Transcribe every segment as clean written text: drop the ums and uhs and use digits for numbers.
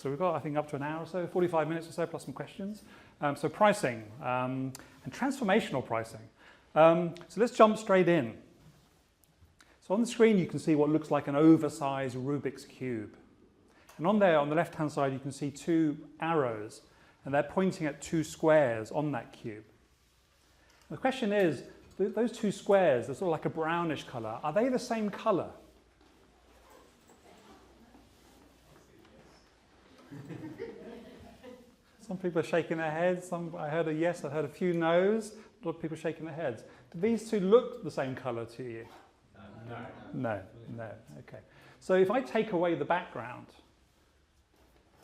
So we've got, I think, up to an hour or so, 45 minutes or so, plus some questions. So pricing and transformational pricing. So let's jump straight in. So on the screen, you can see what looks like an oversized Rubik's Cube. And on there, on the left-hand side, you can see two arrows, and they're pointing at two squares on that cube. The question is, those two squares, they're sort of like a brownish color, are they the same color? Some people are shaking their heads. I heard a yes, I heard a few no's. A lot of people shaking their heads. Do these two look the same color to you? No. Okay. So if I take away the background,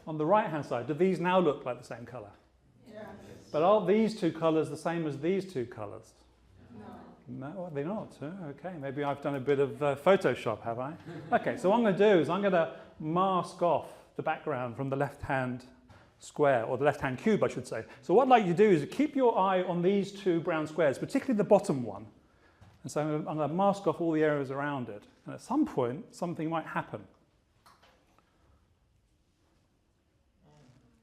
on the right-hand side, do these now look like the same color? Yes. But are these two colors the same as these two colors? No, they're not. Okay, maybe I've done a bit of Photoshop, have I? Okay, so what I'm going to do is I'm going to mask off the background from the left-hand square, or the left-hand cube, I should say. So what I'd like you to do is keep your eye on these two brown squares, particularly the bottom one. And so I'm going to mask off all the areas around it. And at some point, something might happen.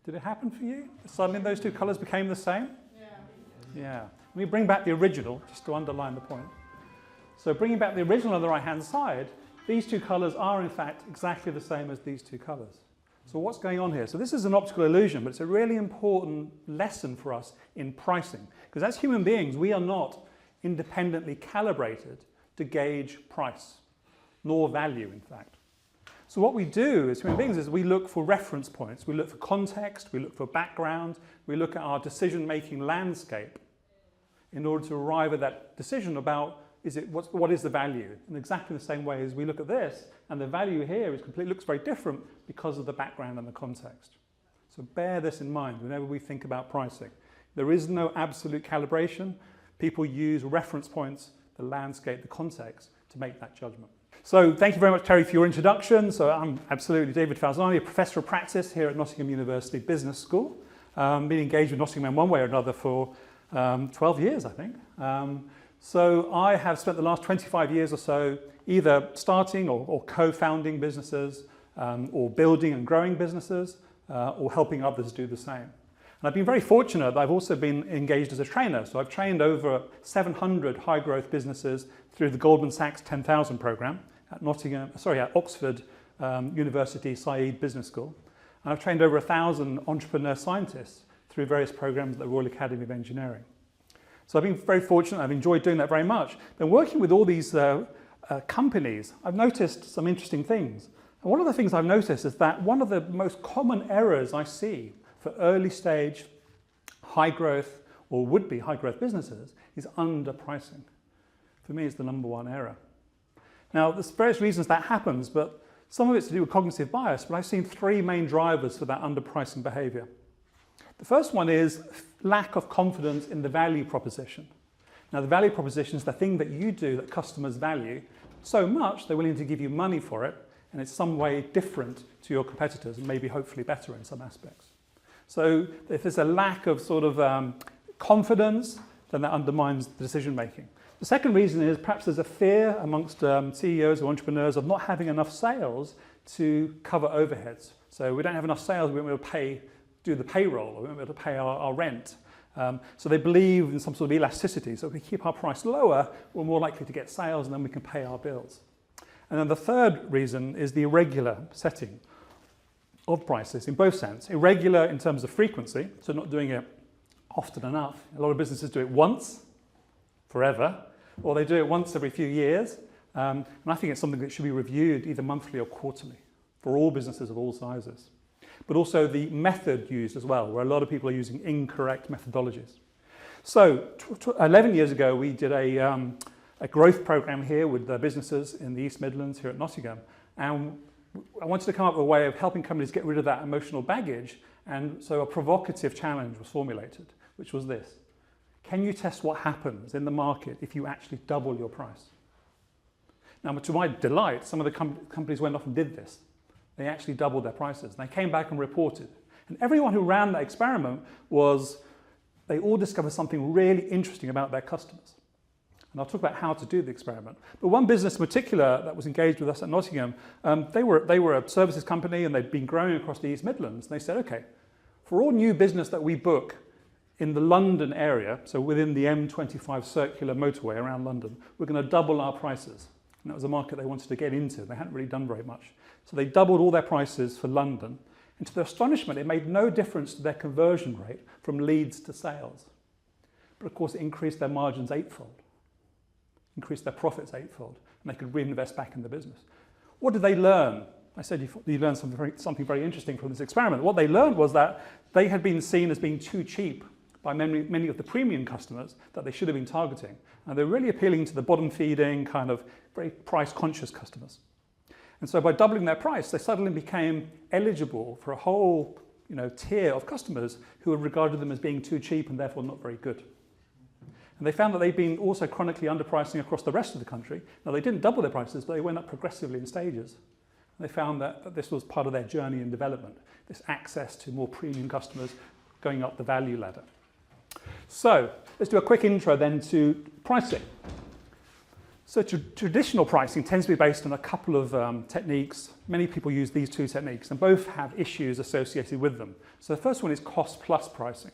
Did it happen for you? Suddenly those two colors became the same? Yeah. Let me bring back the original, just to underline the point. So bringing back the original on the right-hand side, these two colors are in fact exactly the same as these two colors. So what's going on here? So this is an optical illusion, but it's a really important lesson for us in pricing. Because as human beings, we are not independently calibrated to gauge price, nor value, in fact. So what we do as human beings is we look for reference points, we look for context, we look for background, we look at our decision-making landscape in order to arrive at that decision about what is the value. In exactly the same way as we look at this, and the value here looks very different because of the background and the context. So bear this in mind whenever we think about pricing. There is no absolute calibration. People use reference points, the landscape, the context, to make that judgment. So thank you very much, Terry, for your introduction. So I'm absolutely David Falzani, a professor of practice here at Nottingham University Business School. Been engaged with Nottingham one way or another for 12 years, I think. So I have spent the last 25 years or so either starting or co-founding businesses, or building and growing businesses, or helping others do the same. And I've been very fortunate that I've also been engaged as a trainer. So I've trained over 700 high-growth businesses through the Goldman Sachs 10,000 program at Oxford University Said Business School. And I've trained over 1,000 entrepreneur scientists through various programs at the Royal Academy of Engineering. So I've been very fortunate. I've enjoyed doing that very much. Then working with all these companies, I've noticed some interesting things. And one of the things I've noticed is that one of the most common errors I see for early stage, high growth, or would-be high growth businesses is underpricing. For me, it's the number one error. Now, there's various reasons that happens, but some of it's to do with cognitive bias, but I've seen three main drivers for that underpricing behavior. The first one is lack of confidence in the value proposition. Now, the value proposition is the thing that you do that customers value so much they're willing to give you money for it, and it's some way different to your competitors and maybe hopefully better in some aspects. So if there's a lack of sort of confidence, then that undermines the decision making. The second reason is perhaps there's a fear amongst CEOs or entrepreneurs of not having enough sales to cover overheads. So we don't have enough sales, we won't be able to do the payroll, or we won't be able to pay our rent. So they believe in some sort of elasticity. So if we keep our price lower, we're more likely to get sales and then we can pay our bills. And then the third reason is the irregular setting of prices in both sense. Irregular in terms of frequency, so not doing it often enough. A lot of businesses do it once, forever, or they do it once every few years. And I think it's something that should be reviewed either monthly or quarterly for all businesses of all sizes. But also the method used as well, where a lot of people are using incorrect methodologies. So 11 years ago, we did a growth program here with the businesses in the East Midlands here at Nottingham. And I wanted to come up with a way of helping companies get rid of that emotional baggage. And so a provocative challenge was formulated, which was this. Can you test what happens in the market if you actually double your price? Now, to my delight, some of the companies went off and did this. They actually doubled their prices. They came back and reported. And everyone who ran that experiment they all discovered something really interesting about their customers. And I'll talk about how to do the experiment. But one business in particular that was engaged with us at Nottingham, they were a services company and they'd been growing across the East Midlands. And they said, okay, for all new business that we book in the London area, so within the M25 circular motorway around London, we're going to double our prices. And that was a market they wanted to get into. They hadn't really done very much. So they doubled all their prices for London. And to their astonishment, it made no difference to their conversion rate from leads to sales. But of course, it increased their margins eightfold, increased their profits eightfold, and they could reinvest back in the business. What did they learn? I said you learned something very interesting from this experiment. What they learned was that they had been seen as being too cheap by many of the premium customers that they should have been targeting. And they're really appealing to the bottom-feeding, kind of very price-conscious customers. And so by doubling their price, they suddenly became eligible for a whole tier of customers who had regarded them as being too cheap and therefore not very good. And they found that they'd been also chronically underpricing across the rest of the country. Now, they didn't double their prices, but they went up progressively in stages. And they found that this was part of their journey in development, this access to more premium customers going up the value ladder. So let's do a quick intro then to pricing. So traditional pricing tends to be based on a couple of techniques. Many people use these two techniques, and both have issues associated with them. So the first one is cost-plus pricing.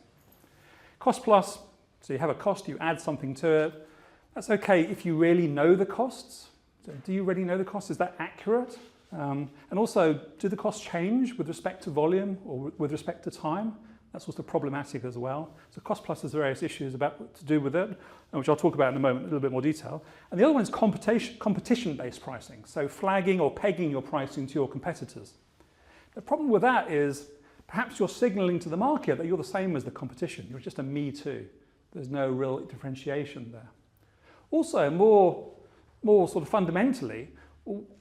Cost-plus, so you have a cost, you add something to it. That's okay if you really know the costs. So do you really know the costs? Is that accurate? And also, do the costs change with respect to volume or with respect to time? That's also problematic as well. So cost plus has various issues to do with it, which I'll talk about in a moment in a little bit more detail. And the other one is competition-based pricing, so flagging or pegging your pricing to your competitors. The problem with that is perhaps you're signalling to the market that you're the same as the competition. You're just a me too. There's no real differentiation there. Also, more sort of fundamentally,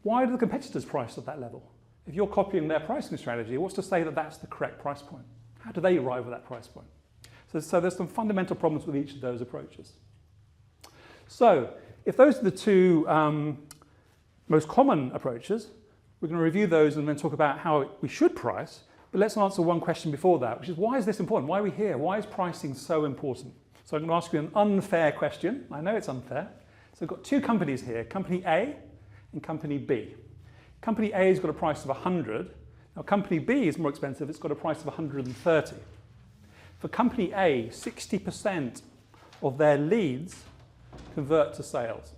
why do the competitors price at that level? If you're copying their pricing strategy, what's to say that that's the correct price point? How do they arrive at that price point? So there's some fundamental problems with each of those approaches. So if those are the two most common approaches, we're going to review those and then talk about how we should price. But let's answer one question before that, which is why is this important? Why are we here? Why is pricing so important? So I'm going to ask you an unfair question. I know it's unfair. So we've got two companies here, Company A and Company B. Company A has got a price of 100. Now, Company B is more expensive. It's got a price of 130. For Company A, 60% of their leads convert to sales.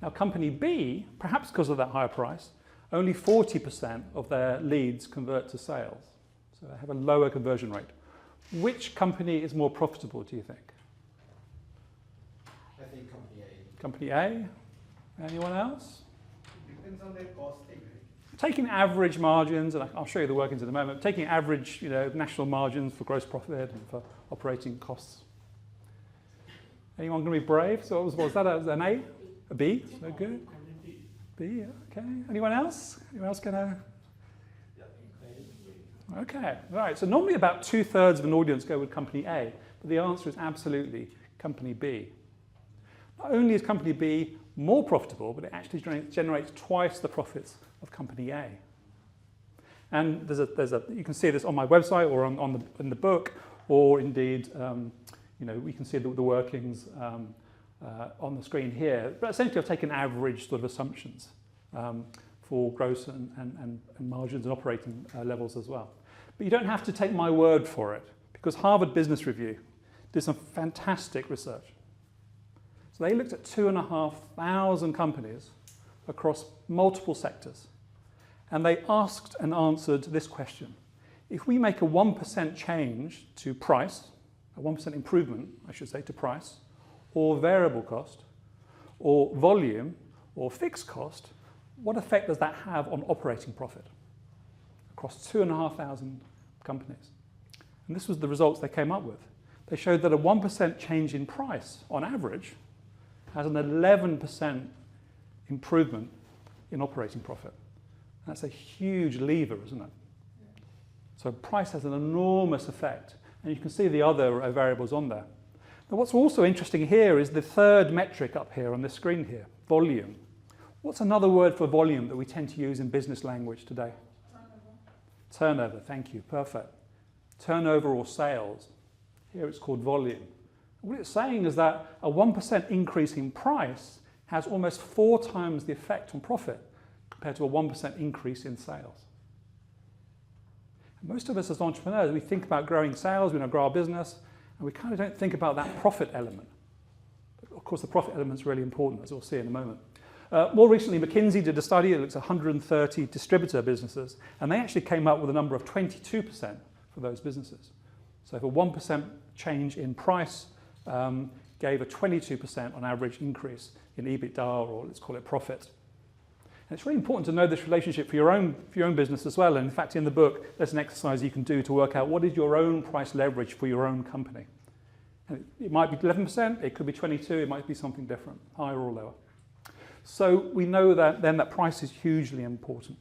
Now, Company B, perhaps because of that higher price, only 40% of their leads convert to sales. So they have a lower conversion rate. Which company is more profitable, do you think? I think Company A. Company A? Anyone else? Depends on their costing. Taking average margins, and I'll show you the workings in a moment, taking average national margins for gross profit and for operating costs. Anyone going to be brave? So what was that, an A? A B? So good? B, okay. Anyone else? Anyone else going to? Okay, right. So normally about 2/3 of an audience go with Company A, but the answer is absolutely Company B. Not only is Company B more profitable, but it actually generates twice the profits of Company A. And you can see this on my website or in the book, or indeed, we can see the workings on the screen here. But essentially, I've taken average sort of assumptions for gross and margins and operating levels as well. But you don't have to take my word for it, because Harvard Business Review did some fantastic research. So they looked at 2,500 companies across multiple sectors. And they asked and answered this question. If we make a 1% change to price, a 1% improvement, I should say, to price, or variable cost, or volume, or fixed cost, what effect does that have on operating profit across 2,500 companies? And this was the results they came up with. They showed that a 1% change in price, on average, has an 11% improvement in operating profit. That's a huge lever, isn't it? So price has an enormous effect, and you can see the other variables on there. Now, what's also interesting here is the third metric up here on this screen here, volume. What's another word for volume that we tend to use in business language today? Turnover, thank you, perfect. Turnover or sales. Here it's called volume. What it's saying is that a 1% increase in price has almost 4 times the effect on profit compared to a 1% increase in sales. And most of us as entrepreneurs, we think about growing sales, we want to grow our business, and we kind of don't think about that profit element. But of course, the profit element is really important, as we'll see in a moment. More recently, McKinsey did a study that looks at 130 distributor businesses, and they actually came up with a number of 22% for those businesses. So if a 1% change in price gave a 22% on average increase in EBITDA, or let's call it profit. And it's really important to know this relationship for your own business as well. And in fact, in the book, there's an exercise you can do to work out what is your own price leverage for your own company. And it might be 11%, it could be 22%, it might be something different, higher or lower. So we know that then that price is hugely important.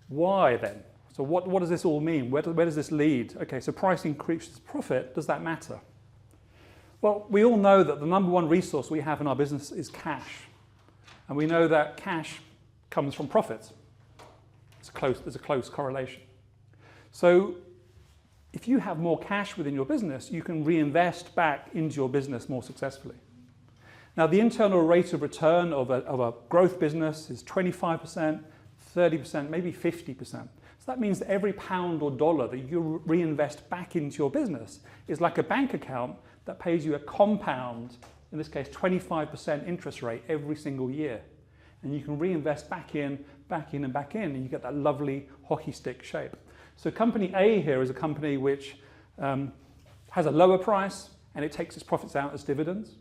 Why then? So what does this all mean? Where does this lead? Okay, so price increases profit. Does that matter? Well, we all know that the number one resource we have in our business is cash. And we know that cash comes from profits. There's a close correlation. So if you have more cash within your business, you can reinvest back into your business more successfully. Now, the internal rate of return of a growth business is 25%, 30%, maybe 50%. So that means that every pound or dollar that you reinvest back into your business is like a bank account that pays you a compound, in this case 25% interest rate every single year. And you can reinvest back in, and you get that lovely hockey stick shape. So company A here is a company which has a lower price and it takes its profits out as dividends.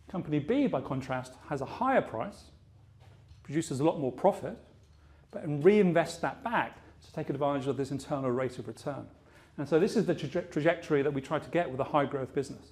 Company B, by contrast, has a higher price, produces a lot more profit, but reinvests that back to take advantage of this internal rate of return. And so this is the trajectory that we try to get with a high growth business.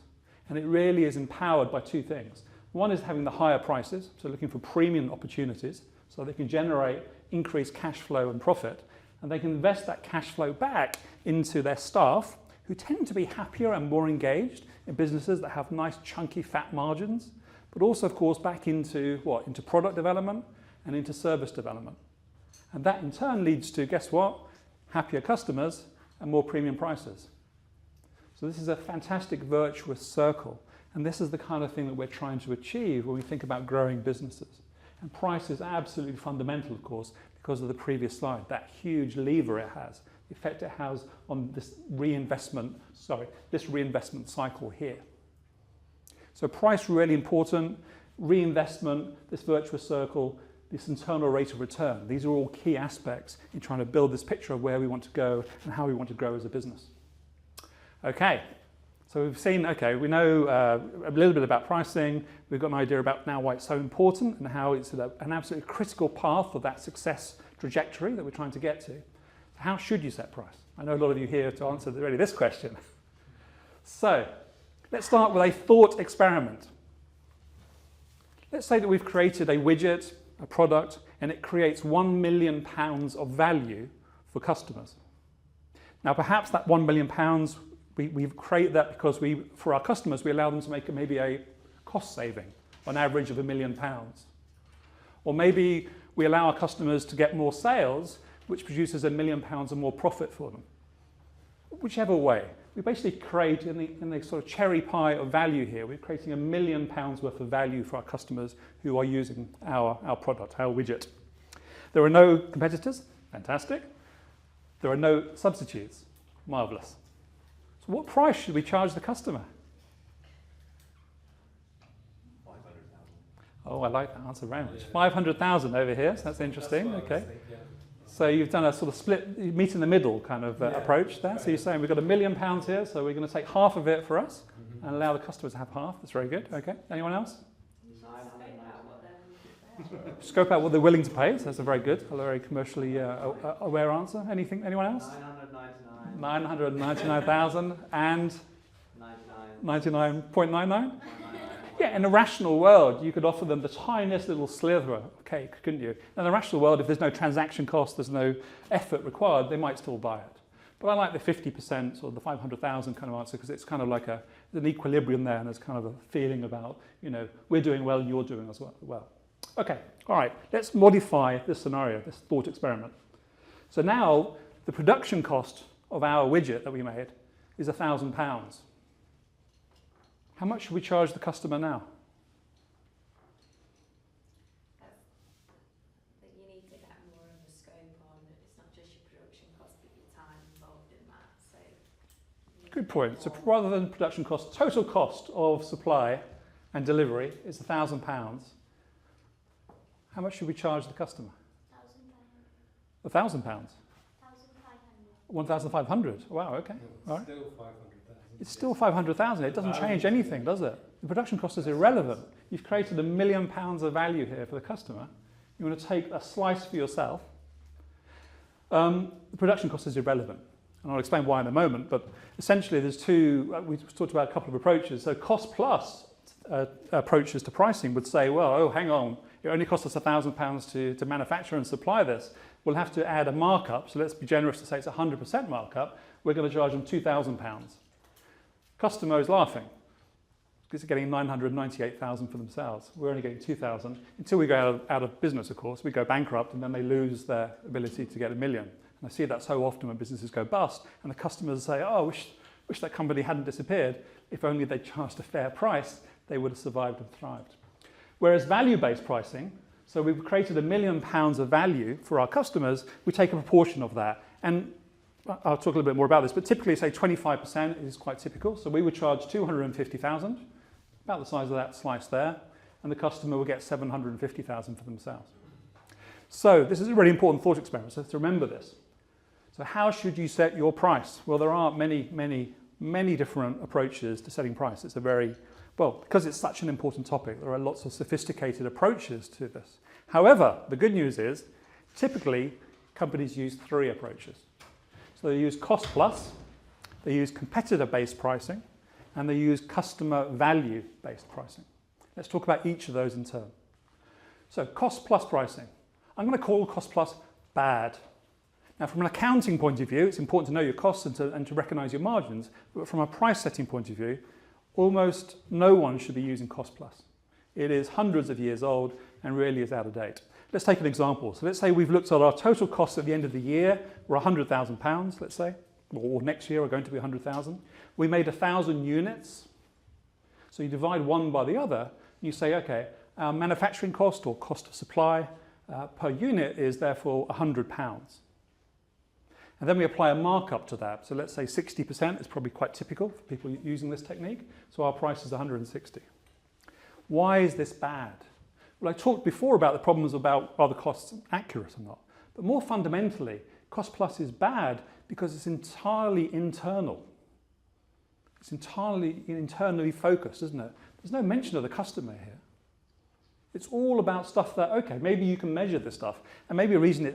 And it really is empowered by 2 things. One is having the higher prices, so looking for premium opportunities, so they can generate increased cash flow and profit, and they can invest that cash flow back into their staff, who tend to be happier and more engaged in businesses that have nice chunky fat margins, but also of course back into what? Into product development and into service development. And that in turn leads to, guess what? Happier customers and more premium prices. So this is a fantastic virtuous circle. And this is the kind of thing that we're trying to achieve when we think about growing businesses. And price is absolutely fundamental, of course, because of the previous slide, that huge lever it has, the effect it has on this reinvestment cycle here. So price really important, reinvestment, this virtuous circle, this internal rate of return. These are all key aspects in trying to build this picture of where we want to go and how we want to grow as a business. Okay, so we've seen, we know a little bit about pricing. We've got an idea about now why it's so important and how it's an absolutely critical path of that success trajectory that we're trying to get to. How should you set price? I know a lot of you here to answer really this question. So let's start with a thought experiment. Let's say that we've created a widget, a product, and it creates £1 million of value for customers. Now perhaps that £1 million, we've created that because for our customers, we allow them to make maybe a cost saving on average of £1 million. Or maybe we allow our customers to get more sales, which produces £1 million or more profit for them. Whichever way, we basically create in the sort of cherry pie of value here, we're creating £1 million worth of value for our customers who are using our product, our widget. There are no competitors, fantastic. There are no substitutes, marvelous. So what price should we charge the customer? 500,000. Oh, I like that answer very much. 500,000 over here, so that's interesting, okay. Yeah. So you've done a sort of split, meet in the middle kind of approach there. So you're saying we've got £1 million here, so we're going to take half of it for us and allow the customers to have half. That's very good. Okay. Anyone else? 999. Scope out what they're willing to pay. So that's a very good, a very commercially aware answer. Anyone else? 999. 999,000 and 99. 99.99? Yeah, in a rational world, you could offer them the tiniest little sliver of cake, couldn't you? In the rational world, if there's no transaction cost, there's no effort required, they might still buy it. But I like the 50% or the 500,000 kind of answer because it's kind of like an equilibrium there and there's kind of a feeling about, we're doing well and you're doing as well. Okay, all right, let's modify this scenario, this thought experiment. So now the production cost of our widget that we made is £1,000. How much should we charge the customer now? That you need to get more of a scope on. It's not just your production cost, but your time involved in that. So Good point. So rather than production cost, total cost of supply and delivery is £1,000. How much should we charge the customer? £1,000. £1,500. 1,500. Wow. Okay. All right. Still 500,000. It's still 500,000. It doesn't change anything, does it? The production cost is irrelevant. You've created £1 million of value here for the customer. You want to take a slice for yourself. The production cost is irrelevant. And I'll explain why in a moment, but essentially there's two, we talked about a couple of approaches. So cost plus approaches to pricing would say, well, oh, hang on, it only costs us £1,000 to manufacture and supply this. We'll have to add a markup, so let's be generous to say it's 100% markup. We're going to charge them £2,000. Customer is laughing because they're getting 998,000 for themselves. We're only getting 2,000 until we go out of business, of course. We go bankrupt and then they lose their ability to get $1 million. And I see that so often when businesses go bust and the customers say, oh, wish that company hadn't disappeared. If only they charged a fair price, they would have survived and thrived. Whereas value-based pricing, so we've created £1 million of value for our customers, we take a proportion of that. And I'll talk a little bit more about this, but typically say 25% is quite typical. So we would charge 250,000, about the size of that slice there, and the customer will get 750,000 for themselves. So this is a really important thought experiment, so to remember this. So how should you set your price? Well, there are many different approaches to setting price. It's a very, well, because it's such an important topic, there are lots of sophisticated approaches to this. However, the good news is, typically, companies use 3 approaches. So they use cost plus, they use competitor-based pricing, and they use customer value-based pricing. Let's talk about each of those in turn. So cost plus pricing. I'm going to call cost plus bad. Now, from an accounting point of view, it's important to know your costs and to recognize your margins, but from a price setting point of view, almost no one should be using cost plus. It is hundreds of years old and really is out of date. Let's take an example. So let's say we've looked at our total costs at the end of the year, were £100,000, let's say, or next year are going to be 100,000. We made 1,000 units. So you divide one by the other, and you say, okay, our manufacturing cost or cost of supply per unit is therefore £100. And then we apply a markup to that. So let's say 60% is probably quite typical for people using this technique. So our price is 160. Why is this bad? Well, I talked before about the problems about are the costs accurate or not. But more fundamentally, cost plus is bad because it's entirely internal. It's entirely internally focused, isn't it? There's no mention of the customer here. It's all about stuff that, okay, maybe you can measure this stuff. And maybe a reason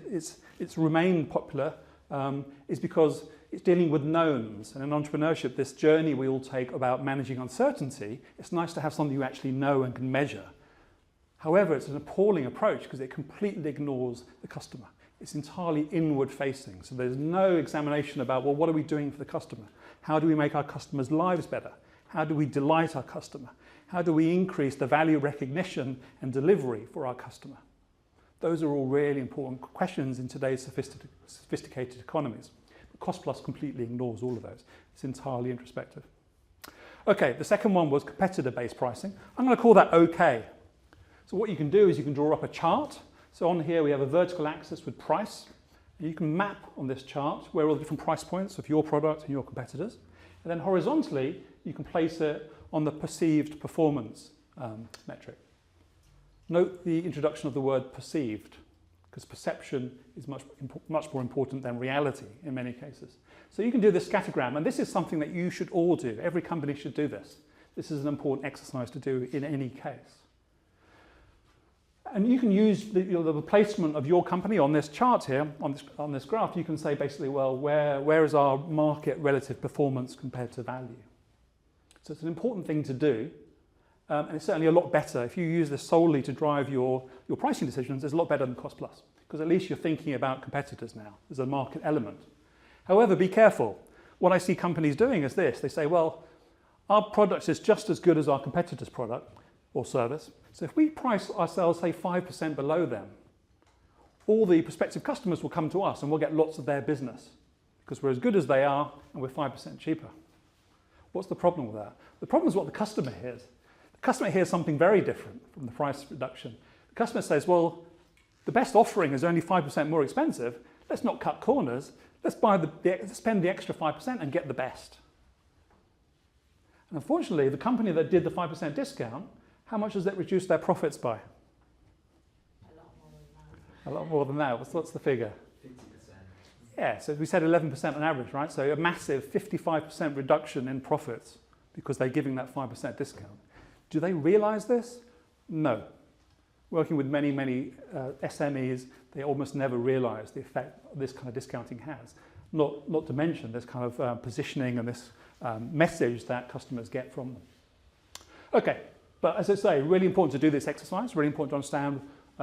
it's remained popular is because it's dealing with knowns. And in entrepreneurship, this journey we all take about managing uncertainty, it's nice to have something you actually know and can measure. However, it's an appalling approach because it completely ignores the customer. It's entirely inward facing. So there's no examination about, well, what are we doing for the customer? How do we make our customers' lives better? How do we delight our customer? How do we increase the value recognition and delivery for our customer? Those are all really important questions in today's sophisticated economies. But cost plus completely ignores all of those. It's entirely introspective. Okay, the second one was competitor-based pricing. I'm going to call that okay. So what you can do is you can draw up a chart. So on here we have a vertical axis with price. And you can map on this chart where all the different price points of your product and your competitors. And then horizontally, you can place it on the perceived performance metric. Note the introduction of the word perceived, because perception is much more important than reality in many cases. So you can do this scattergram, and this is something that you should all do. Every company should do this. This is an important exercise to do in any case. And you can use the placement of your company on this chart here, on this graph. You can say basically, well, where is our market relative performance compared to value? So it's an important thing to do. And it's certainly a lot better if you use this solely to drive your pricing decisions. It's a lot better than cost plus because at least you're thinking about competitors now. There's a market element. However, be careful. What I see companies doing is this. They say, well, our product is just as good as our competitor's product or service. So if we price ourselves, say, 5% below them, all the prospective customers will come to us and we'll get lots of their business because we're as good as they are and we're 5% cheaper. What's the problem with that? The problem is what the customer hears. The customer hears something very different from the price reduction. The customer says, well, the best offering is only 5% more expensive. Let's not cut corners. Let's spend the extra 5% and get the best. And unfortunately, the company that did the 5% discount, how much does that reduce their profits by? A lot more than that. What's the figure? 50%. Yeah, so we said 11% on average, right? So a massive 55% reduction in profits because they're giving that 5% discount. Do they realize this? No. Working with many SMEs, they almost never realize the effect this kind of discounting has. Not to mention this kind of positioning and this message that customers get from them. Okay, but as I say, really important to do this exercise, really important to understand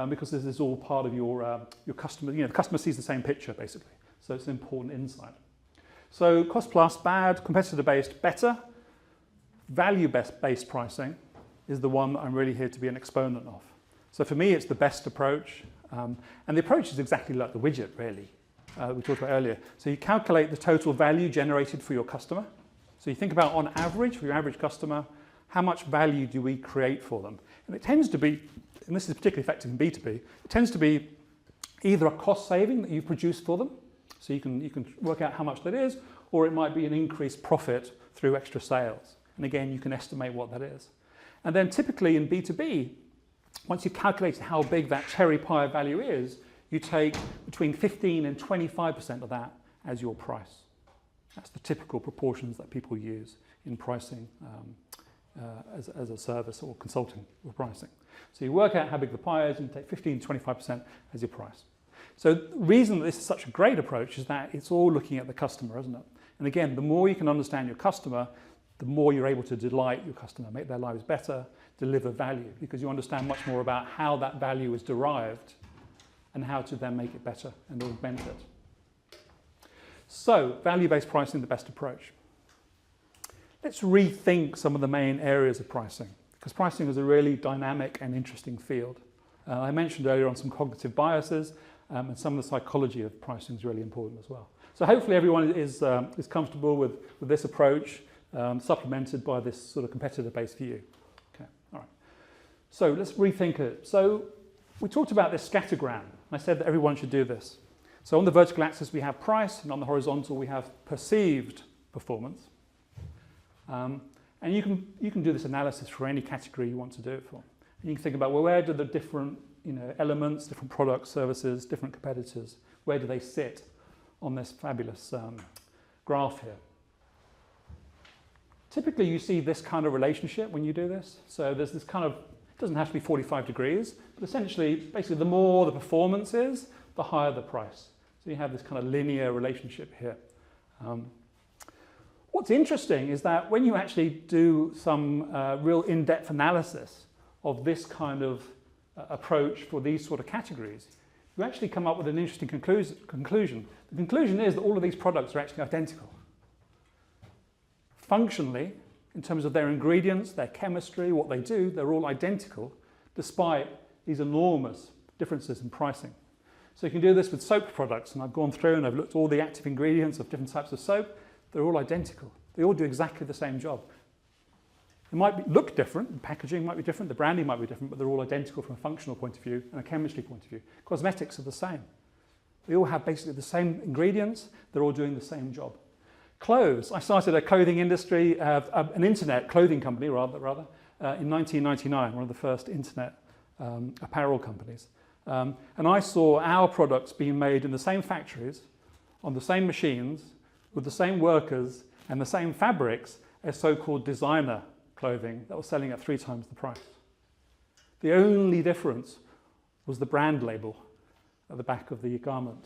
because this is all part of your customer. The customer sees the same picture basically, so it's an important insight. So cost plus, bad, competitor-based, better. Value-based pricing is the one that I'm really here to be an exponent of. So for me, it's the best approach, and the approach is exactly like the widget, really, we talked about earlier. So you calculate the total value generated for your customer. So you think about, on average, for your average customer, how much value do we create for them? And it tends to be, and this is particularly effective in B2B, it tends to be either a cost saving that you produce for them, so you can work out how much that is, or it might be an increased profit through extra sales. And again, you can estimate what that is. And then typically in B2B, once you've calculated how big that cherry pie value is, you take between 15 and 25% of that as your price. That's the typical proportions that people use in pricing as a service or consulting or pricing. So you work out how big the pie is and you take 15 to 25% as your price. So the reason that this is such a great approach is that it's all looking at the customer, isn't it? And again, the more you can understand your customer, the more you're able to delight your customer, make their lives better, deliver value, because you understand much more about how that value is derived and how to then make it better and augment it. So, value-based pricing, the best approach. Let's rethink some of the main areas of pricing, because pricing is a really dynamic and interesting field. I mentioned earlier on some cognitive biases, and some of the psychology of pricing is really important as well. So hopefully everyone is comfortable with this approach, supplemented by this sort of competitor-based view. Okay, all right. So let's rethink it. So we talked about this scattergram. I said that everyone should do this. So on the vertical axis we have price, and on the horizontal we have perceived performance. And you can do this analysis for any category you want to do it for. And you can think about, well, where do the different elements, different products, services, different competitors, where do they sit on this fabulous graph here? Typically you see this kind of relationship when you do this. So there's this kind of, it doesn't have to be 45 degrees, but essentially, basically the more the performance is, the higher the price. So you have this kind of linear relationship here. What's interesting is that when you actually do some real in-depth analysis of this kind of approach for these sort of categories, you actually come up with an interesting conclusion. The conclusion is that all of these products are actually identical. Functionally, in terms of their ingredients, their chemistry, what they do, they're all identical, despite these enormous differences in pricing. So you can do this with soap products, and I've gone through and I've looked at all the active ingredients of different types of soap. They're all identical. They all do exactly the same job. It might look different, the packaging might be different, the branding might be different, but they're all identical from a functional point of view and a chemistry point of view. Cosmetics are the same. They all have basically the same ingredients, they're all doing the same job. Clothes. I started a clothing industry, an internet clothing company rather, in 1999, one of the first internet apparel companies. And I saw our products being made in the same factories, on the same machines, with the same workers and the same fabrics as so-called designer clothing that was selling at 3 times the price. The only difference was the brand label at the back of the garment.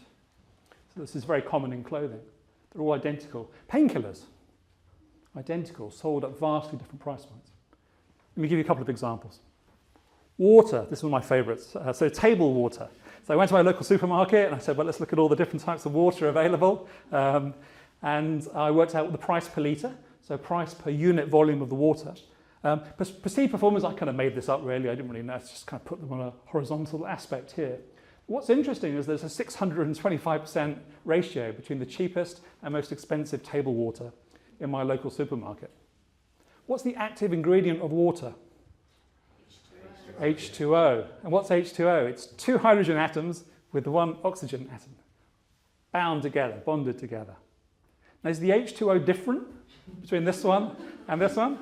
So this is very common in clothing. They're all identical. Painkillers, identical, sold at vastly different price points. Let me give you a couple of examples. Water, this is one of my favourites. So table water. So I went to my local supermarket and I said, well, let's look at all the different types of water available. And I worked out the price per litre, so price per unit volume of the water. Perceived performance, I kind of made this up really, I didn't really know, I just kind of put them on a horizontal aspect here. What's interesting is there's a 625% ratio between the cheapest and most expensive table water in my local supermarket. what's the active ingredient of water? H2O. And what's H2O? It's two hydrogen atoms with one oxygen atom, bound together, bonded together. Now, is the H2O different between this one and this one?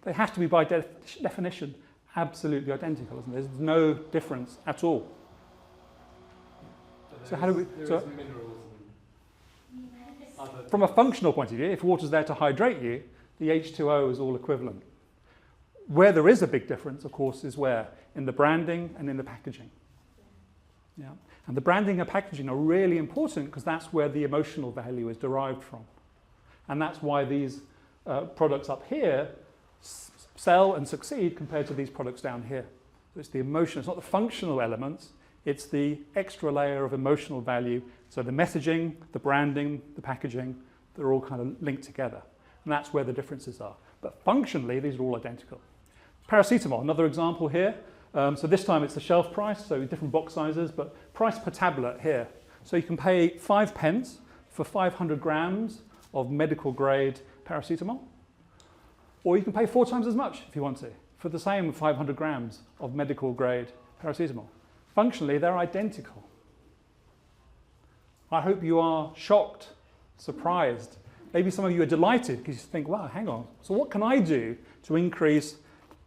They have to be, by definition, absolutely identical, isn't there? There's no difference at all. So how do we... From a functional point of view, if water's there to hydrate you, the H2O is all equivalent. Where there is a big difference, of course, is where? In the branding and in the packaging. Yeah. And the branding and packaging are really important because that's where the emotional value is derived from. And that's why these products up here sell and succeed compared to these products down here. So it's the emotion, it's not the functional elements, it's the extra layer of emotional value. So the messaging, the branding, the packaging, they're all kind of linked together. And that's where the differences are. But functionally, these are all identical. Paracetamol, another example here. So this time it's the shelf price, so different box sizes, but price per tablet here. So you can pay 5 pence for 500 grams of medical grade paracetamol, or you can pay 4 times as much if you want to, for the same 500 grams of medical grade paracetamol. Functionally, they're identical. I hope you are shocked, surprised. Maybe some of you are delighted because you think, wow, hang on, so what can I do to increase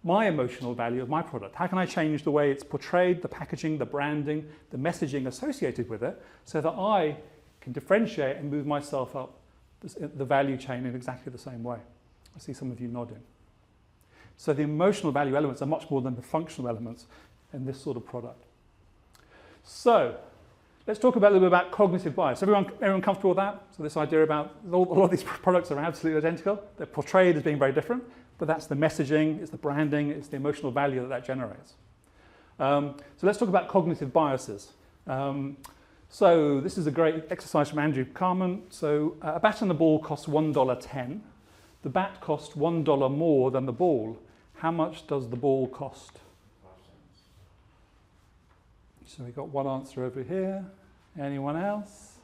my emotional value of my product? How can I change the way it's portrayed, the packaging, the branding, the messaging associated with it, so that I can differentiate and move myself up the value chain in exactly the same way? I see some of you nodding. So the emotional value elements are much more than the functional elements in this sort of product. So let's talk about a little bit about cognitive bias. Everyone comfortable with that? So this idea about a lot of these products are absolutely identical. They're portrayed as being very different, but that's the messaging, it's the branding, it's the emotional value that generates. So let's talk about cognitive biases. So this is a great exercise from Andrew Carman. So a bat and the ball costs $1.10. The bat cost $1 more than the ball. How much does the ball cost? 5 cents. So we've got one answer over here. Anyone else?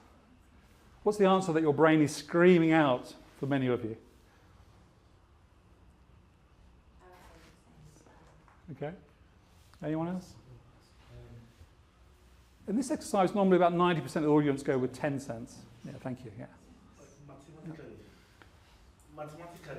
What's the answer that your brain is screaming out for many of you? Okay. Anyone else? In this exercise, normally about 90% of the audience go with 10 cents. Yeah, thank you. Yeah. Mathematically.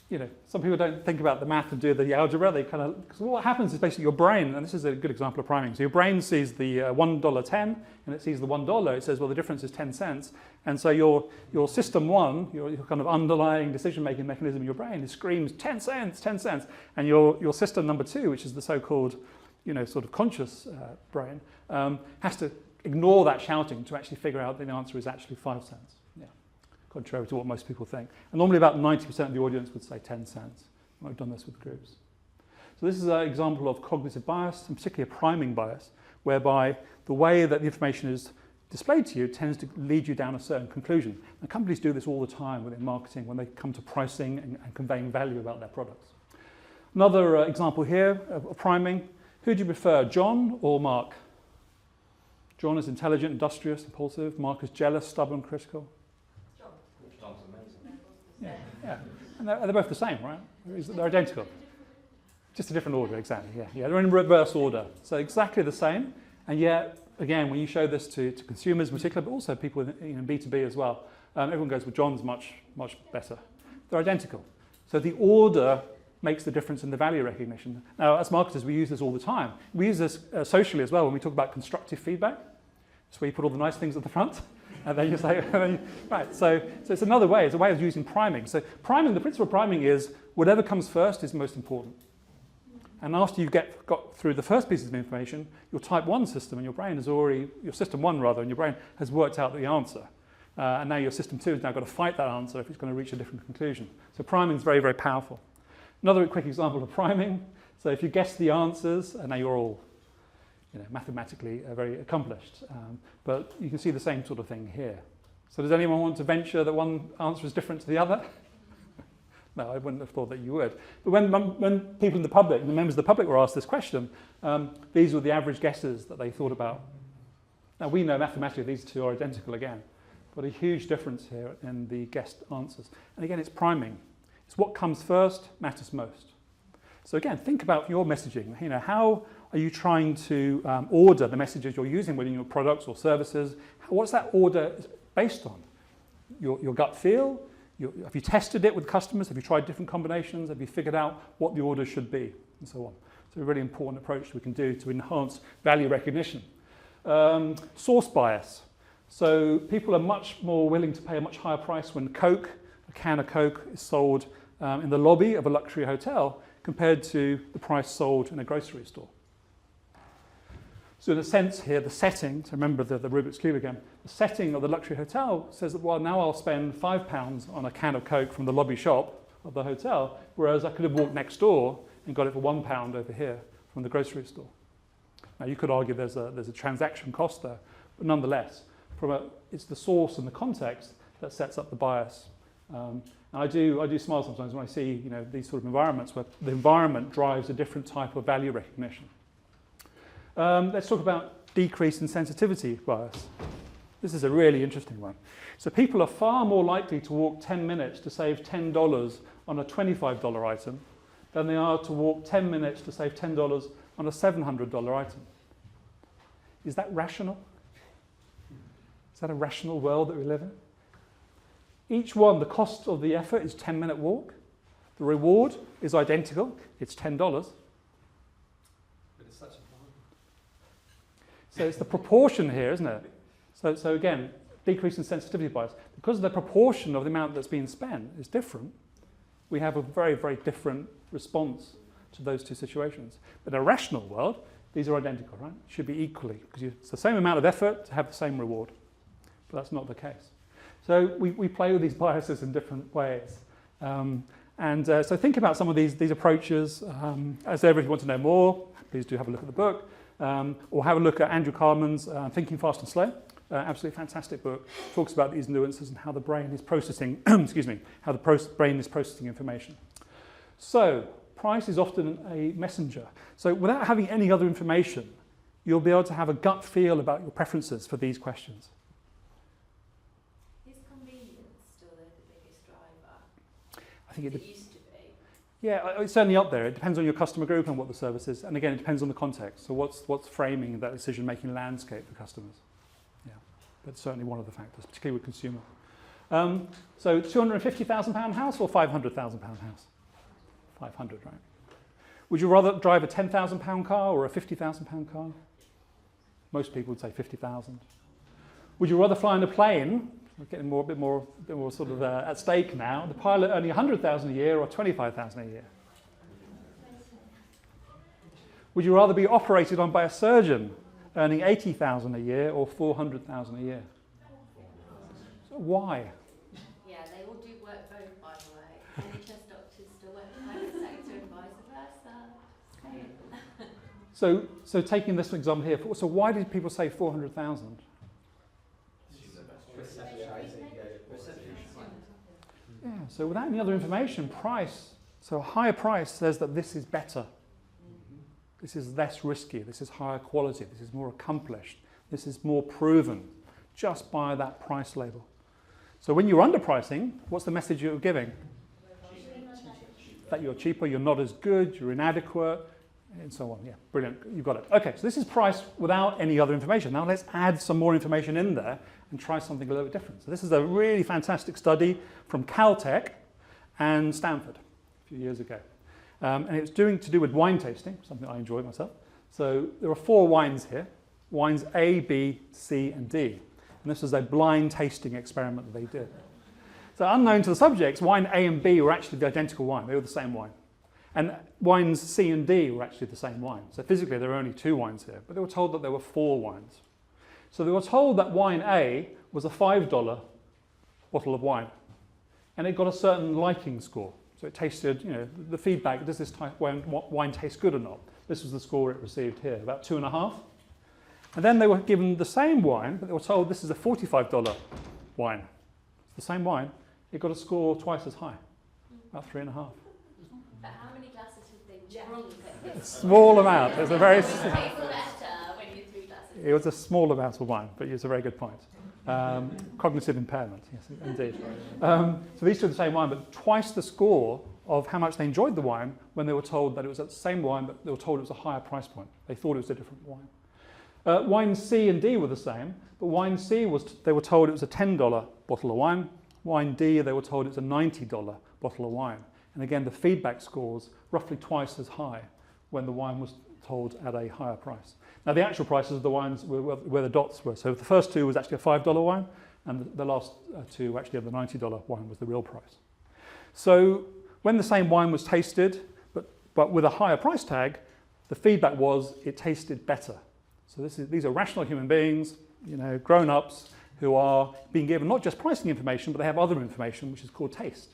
You know, some people don't think about the math and do the algebra. They kind of, because what happens is basically your brain, and this is a good example of priming. So your brain sees the $1.10 and it sees the $1. It says, well, the difference is 10 cents. And so your system one, your kind of underlying decision-making mechanism in your brain, it screams 10 cents, 10 cents. And your system number 2, which is the so-called, you know, sort of conscious brain, has to ignore that shouting to actually figure out that the answer is actually 5 cents. Yeah. Contrary to what most people think. And normally about 90% of the audience would say 10 cents. I've done this with groups. So this is an example of cognitive bias, and particularly a priming bias, whereby the way that the information is displayed to you tends to lead you down a certain conclusion. And companies do this all the time within marketing when they come to pricing and conveying value about their products. Another example here of priming. Who do you prefer, John or Mark? John is intelligent, industrious, impulsive. Mark is jealous, stubborn, critical. John's amazing. Yeah. And they're both the same, right? They're identical. Just a different order, exactly. Yeah. They're in reverse order. So exactly the same. And yet, again, when you show this to consumers in particular, but also people in B2B as well, everyone goes, well, John's much better. They're identical. So the order makes the difference in the value recognition. Now, as marketers, we use this all the time. We use this socially as well when we talk about constructive feedback. So where you put all the nice things at the front, and then you say, right, so it's another way. It's a way of using priming. So priming, the principle of priming is whatever comes first is most important. And after you've got through the first pieces of information, your type 1 system and your brain has already, your system 1 rather, and your brain has worked out the answer. And now your system 2 has now got to fight that answer if it's going to reach a different conclusion. So priming is very, very powerful. Another quick example of priming. So if you guess the answers, and now you're all mathematically very accomplished. But you can see the same sort of thing here. So does anyone want to venture that one answer is different to the other? No, I wouldn't have thought that you would. But when people in the public, the members of the public were asked this question, these were the average guesses that they thought about. Now we know mathematically these two are identical again, but a huge difference here in the guessed answers. And again, it's priming. It's what comes first matters most. So again, think about your messaging. How are you trying to order the messages you're using within your products or services? What's that order based on? Your gut feel? Have you tested it with customers? Have you tried different combinations? Have you figured out what the order should be? And so on. So a really important approach we can do to enhance value recognition. Source bias. So people are much more willing to pay a much higher price when a can of Coke is sold in the lobby of a luxury hotel compared to the price sold in a grocery store. So in a sense here, the setting, so remember the Rubik's Cube again, the setting of the luxury hotel says that, well, now I'll spend £5 on a can of Coke from the lobby shop of the hotel, whereas I could have walked next door and got it for £1 over here from the grocery store. Now you could argue there's a transaction cost there, but nonetheless, it's the source and the context that sets up the bias. And I do smile sometimes when I see these sort of environments where the environment drives a different type of value recognition. Let's talk about decrease in sensitivity bias. This is a really interesting one. So people are far more likely to walk 10 minutes to save $10 on a $25 item than they are to walk 10 minutes to save $10 on a $700 item. Is that rational? Is that a rational world that we live in? Each one, the cost of the effort is 10-minute walk. The reward is identical. It's $10. But it's such a fun. So it's the proportion here, isn't it? So again, decrease in sensitivity bias. Because the proportion of the amount that's being spent is different, we have a very, very different response to those two situations. But in a rational world, these are identical, right? Should be equally, because it's the same amount of effort to have the same reward. But that's not the case. So we play with these biases in different ways. So think about some of these approaches. As ever, if you want to know more, please do have a look at the book. Or have a look at Andrew Carman's Thinking Fast and Slow. Absolutely fantastic book. Talks about these nuances and how the brain is processing, how the brain is processing information. So price is often a messenger. So without having any other information, you'll be able to have a gut feel about your preferences for these questions. Is convenience still the biggest driver? I think It used to be. Yeah, it's certainly up there. It depends on your customer group and what the service is. And again, it depends on the context. So what's framing that decision-making landscape for customers? Yeah, that's certainly one of the factors, particularly with consumer. So £250,000 house or £500,000 house? 500, right? Would you rather drive a £10,000 car or a £50,000 car? Most people would say 50,000. Would you rather fly on a plane? We're getting a bit more sort of at stake now. The pilot earning 100,000 a year or 25,000 a year? Would you rather be operated on by a surgeon earning 80,000 a year or 400,000 a year? So why? Yeah, they all do work both, by the way. NHS doctors still work in the private sector and vice versa. So taking this example here, so why did people say 400,000? Yeah, so without any other information, price, so a higher price says that this is better. This is less risky, this is higher quality, this is more accomplished, this is more proven, just by that price label. So when you're underpricing, what's the message you're giving? That you're cheaper, you're not as good, you're inadequate, and so on. Yeah, brilliant, you've got it. Okay, so this is price without any other information. Now let's add some more information in there and try something a little bit different. So this is a really fantastic study from Caltech and Stanford a few years ago. And it's to do with wine tasting, something I enjoy myself. So there are 4 wines here, wines A, B, C, and D. And this was a blind tasting experiment that they did. So unknown to the subjects, wine A and B were actually the identical wine. They were the same wine. And wines C and D were actually the same wine. So physically there were only 2 wines here, but they were told that there were 4 wines. So they were told that wine A was a $5 bottle of wine. And it got a certain liking score. So it tasted, the feedback, does this type of wine taste good or not? This was the score it received here, about 2.5. And then they were given the same wine, but they were told this is a $45 wine. It's the same wine. It got a score twice as high, about 3.5. But how many glasses have they drunk at this? Small amount. It's a very. You pay for better when you 3 glasses. It was a small amount of wine, but it's a very good point. Cognitive impairment, yes, indeed. So these two are the same wine, but twice the score of how much they enjoyed the wine when they were told that it was the same wine, but they were told it was a higher price point. They thought it was a different wine. Wine C and D were the same, but wine C they were told it was a $10 bottle of wine. Wine D, they were told it was a $90 bottle of wine. And again, the feedback scores roughly twice as high when the wine was told at a higher price. Now, the actual prices of the wines were where the dots were. So the first two was actually a $5 wine, and the last two actually of the $90 wine was the real price. So when the same wine was tasted, but with a higher price tag, the feedback was it tasted better. So these are rational human beings, grown-ups, who are being given not just pricing information, but they have other information, which is called taste.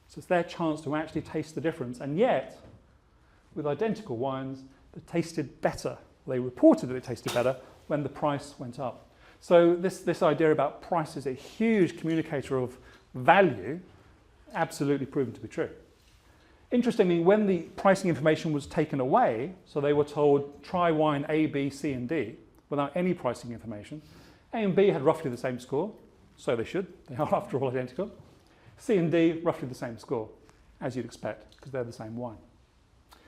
So it's their chance to actually taste the difference. And yet, with identical wines, they tasted better. They reported that it tasted better when the price went up. So this idea about price is a huge communicator of value, absolutely proven to be true. Interestingly, when the pricing information was taken away, so they were told, try wine A, B, C, and D, without any pricing information, A and B had roughly the same score, so they should. They are, after all, identical. C and D, roughly the same score, as you'd expect, because they're the same wine.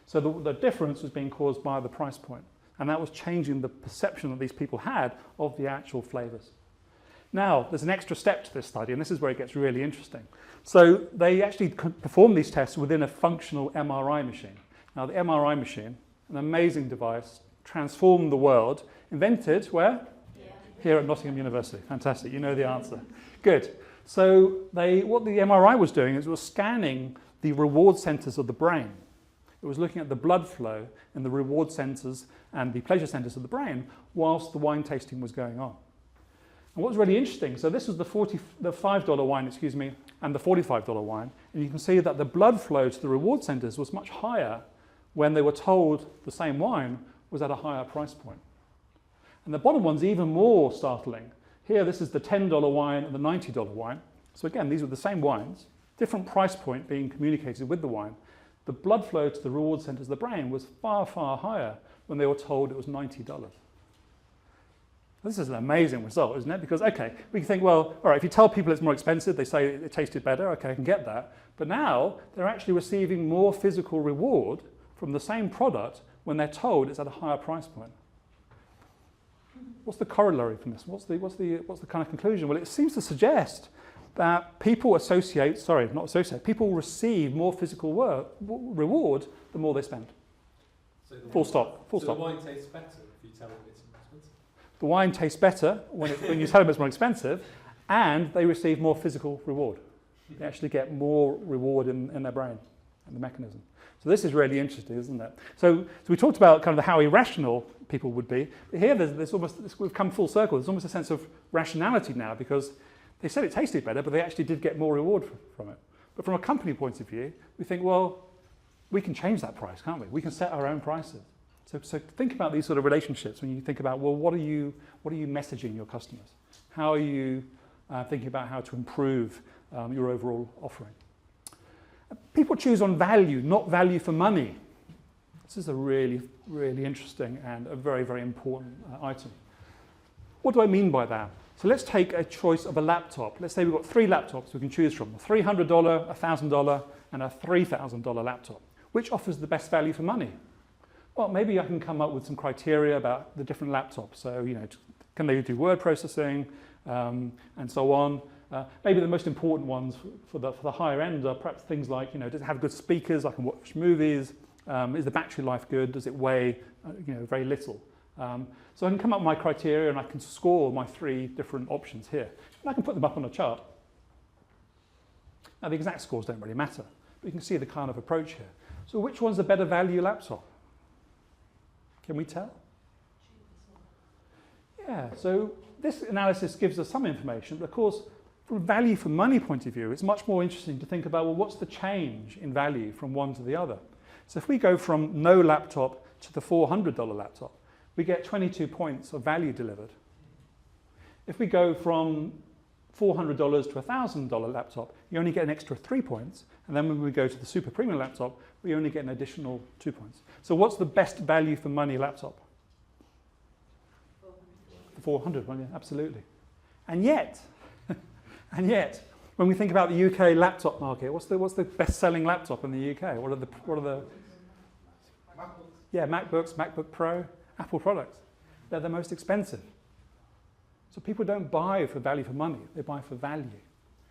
So the difference was being caused by the price point, and that was changing the perception that these people had of the actual flavours. Now, there's an extra step to this study, and this is where it gets really interesting. So they actually performed these tests within a functional MRI machine. Now, the MRI machine, an amazing device, transformed the world, invented where? Yeah. Here at Nottingham University. Fantastic, you know the answer. Good. So what the MRI was doing is it was scanning the reward centres of the brain. It was looking at the blood flow in the reward centres and the pleasure centres of the brain whilst the wine tasting was going on. And what was really interesting, so this was the $5 wine, and the $45 wine, and you can see that the blood flow to the reward centres was much higher when they were told the same wine was at a higher price point. And the bottom one's even more startling. Here, this is the $10 wine and the $90 wine. So again, these were the same wines, different price point being communicated with the wine. The blood flow to the reward centres of the brain was far, far higher when they were told it was $90. This is an amazing result, isn't it? Because, okay, we can think, well, all right, if you tell people it's more expensive, they say it tasted better, okay, I can get that. But now they're actually receiving more physical reward from the same product when they're told it's at a higher price point. What's the corollary from this? What's the kind of conclusion? Well, it seems to suggest that people people receive more physical reward the more they spend. So Full stop. The wine tastes better if you tell them it's more expensive? The wine tastes better when you tell them it's more expensive, and they receive more physical reward. They actually get more reward in their brain and the mechanism. So this is really interesting, isn't it? So we talked about kind of how irrational people would be. But here we've come full circle. There's almost a sense of rationality now because they said it tasted better, but they actually did get more reward from it. But from a company point of view, we think, well, we can change that price, can't we? We can set our own prices. So think about these sort of relationships when you think about, well, what are you messaging your customers? How are you thinking about how to improve your overall offering? People choose on value, not value for money. This is a really, really interesting and a very, very important item. What do I mean by that? So let's take a choice of a laptop. Let's say we've got 3 laptops we can choose from, a $300, a $1,000 and a $3,000 laptop. Which offers the best value for money? Well, maybe I can come up with some criteria about the different laptops. So, can they do word processing and so on? Maybe the most important ones for the higher end are perhaps things like, does it have good speakers? I can watch movies. Is the battery life good? Does it weigh, very little? So I can come up with my criteria and I can score my 3 different options here. And I can put them up on a chart. Now, the exact scores don't really matter, but you can see the kind of approach here. So which one's a better value laptop? Can we tell? Yeah, so this analysis gives us some information, but of course, from a value for money point of view, it's much more interesting to think about, well, what's the change in value from one to the other? So if we go from no laptop to the $400 laptop, we get 22 points of value delivered. If we go from $400 to a $1,000 laptop, you only get an extra 3 points. And then when we go to the super premium laptop, we only get an additional 2 points. So what's the best value for money laptop? The 400 one, yeah, absolutely. And yet, when we think about the UK laptop market, what's the best-selling laptop in the UK? What are the MacBooks, MacBook Pro, Apple products. They're the most expensive. So people don't buy for value for money, they buy for value.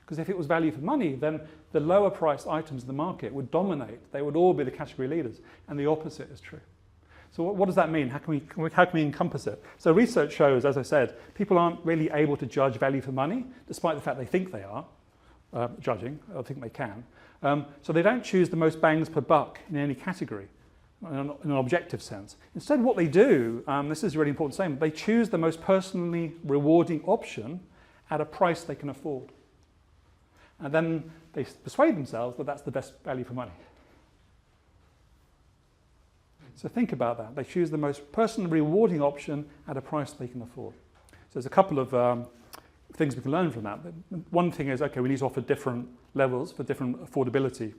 Because if it was value for money, then the lower priced items in the market would dominate. They would all be the category leaders. And the opposite is true. So what does that mean? How can we encompass it? So research shows, as I said, people aren't really able to judge value for money, despite the fact they think they are judging, or think they can. So they don't choose the most bangs per buck in any category, in an objective sense. Instead, what they do, this is a really important statement, they choose the most personally rewarding option at a price they can afford. And then they persuade themselves that that's the best value for money. So think about that. They choose the most personally rewarding option at a price they can afford. So there's a couple of things we can learn from that. One thing is, okay, we need to offer different levels for different affordability,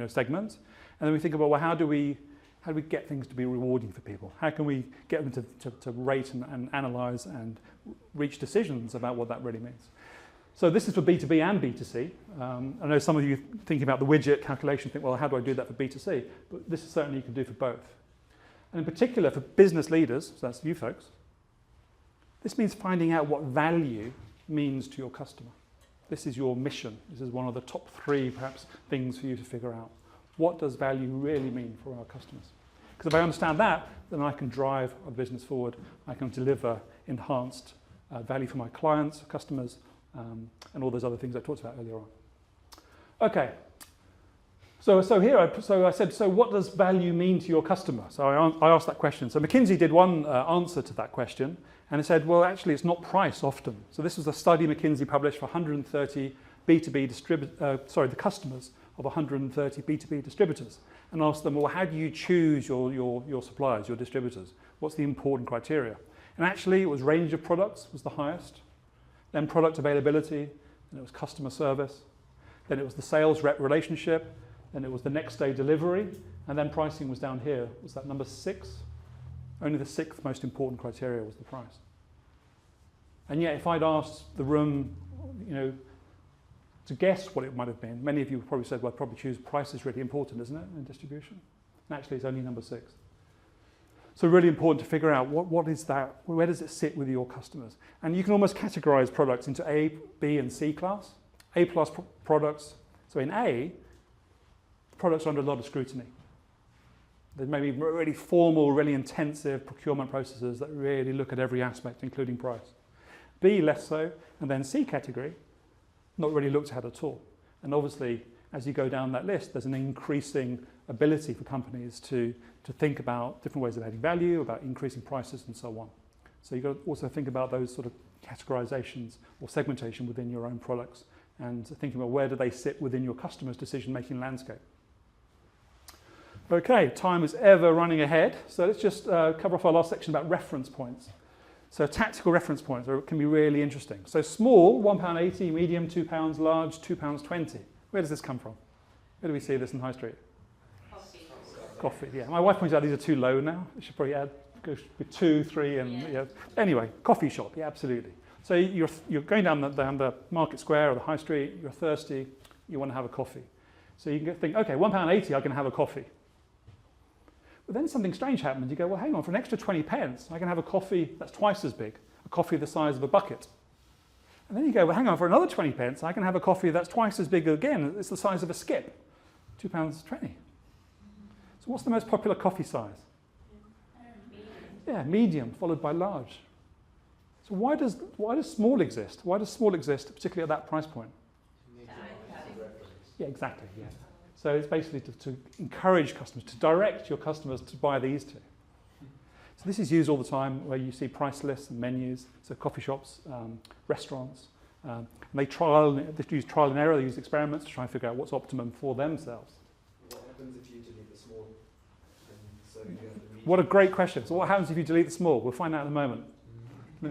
segments. And then we think about, well, how do we get things to be rewarding for people? How can we get them to rate and analyze and reach decisions about what that really means? So this is for B2B and B2C. I know some of you thinking about the widget calculation think, well, how do I do that for B2C? But this is certainly you can do for both. And in particular for business leaders, so that's you folks, this means finding out what value means to your customer. This is your mission. This is one of the top 3 perhaps things for you to figure out. What does value really mean for our customers? Because if I understand that, then I can drive our business forward. I can deliver enhanced value for my clients, customers, and all those other things I talked about earlier on. Okay. So I said, so what does value mean to your customer? So I asked that question. So McKinsey did one answer to that question, and it said, well, actually, it's not price often. So this was a study McKinsey published for 130 the customers of 130 B2B distributors, and asked them, well, how do you choose your suppliers, your distributors? What's the important criteria? And actually, it was range of products was the highest, then product availability, then it was customer service, then it was the sales rep relationship, then it was the next day delivery, and then pricing was down here. Was that number 6? Only the 6th most important criteria was the price. And yet, if I'd asked the room, to guess what it might have been, many of you probably said, well, I'd probably choose price is really important, isn't it, in distribution? And actually, it's only number 6. So really important to figure out what is that, where does it sit with your customers? And you can almost categorize products into A, B, and C class. A plus products, so in A, products are under a lot of scrutiny. There may be really formal, really intensive procurement processes that really look at every aspect, including price. B, less so, and then C category, not really looked at all. And obviously, as you go down that list, there's an increasing ability for companies to think about different ways of adding value, about increasing prices and so on. So you've got to also think about those sort of categorizations or segmentation within your own products and thinking about where do they sit within your customer's decision-making landscape. Okay, time is ever running ahead. So let's just cover off our last section about reference points. So tactical reference points can be really interesting. So small, £1.80, medium, £2, large, £2.20. Where does this come from? Where do we see this in High Street? Coffee, yeah. My wife points out these are too low now. We should probably go with 2, 3, and yeah. Anyway, coffee shop, yeah, absolutely. So you're going down the market square or the high street, you're thirsty, you want to have a coffee. So you can think, okay, £1.80, I can have a coffee. But then something strange happens. You go, well, hang on, for an extra 20 pence, I can have a coffee that's twice as big, a coffee the size of a bucket. And then you go, well, hang on, for another 20 pence, I can have a coffee that's twice as big again. It's the size of a skip, £2.20. So what's the most popular coffee size? Yeah, medium, followed by large. So why does small exist? Why does small exist, particularly at that price point? Yeah, exactly, yeah. So it's basically to encourage customers, to direct your customers to buy these two. So this is used all the time where you see price lists and menus, so coffee shops, restaurants. And they use trial and error, they use experiments to try and figure out what's optimum for themselves. What happens if you delete the small? So you have the medium? What a great question. So what happens if you delete the small? We'll find out in a moment.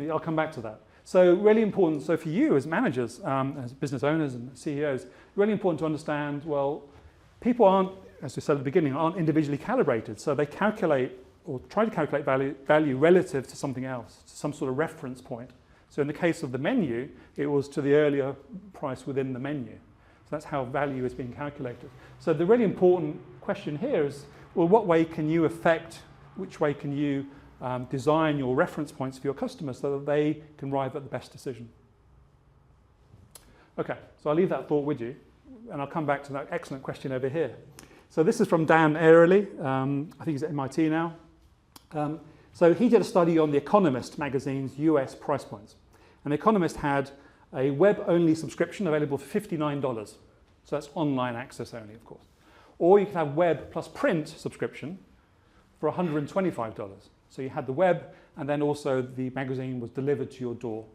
I'll come back to that. So really important, so for you as managers, as business owners and CEOs, really important to understand, well, people aren't, as we said at the beginning, aren't individually calibrated. So they calculate or try to calculate value relative to something else, to some sort of reference point. So in the case of the menu, it was to the earlier price within the menu. So that's how value is being calculated. So the really important question here is, well, what way can you affect, which way can you design your reference points for your customers so that they can arrive at the best decision? Okay, so I'll leave that thought with you, and I'll come back to that excellent question over here. So this is from Dan Airley. I think he's at MIT now. So he did a study on The Economist magazine's US price points. And The Economist had a web-only subscription available for $59. So that's online access only, of course. Or you could have web plus print subscription for $125. So you had the web, and then also the magazine was delivered to your door.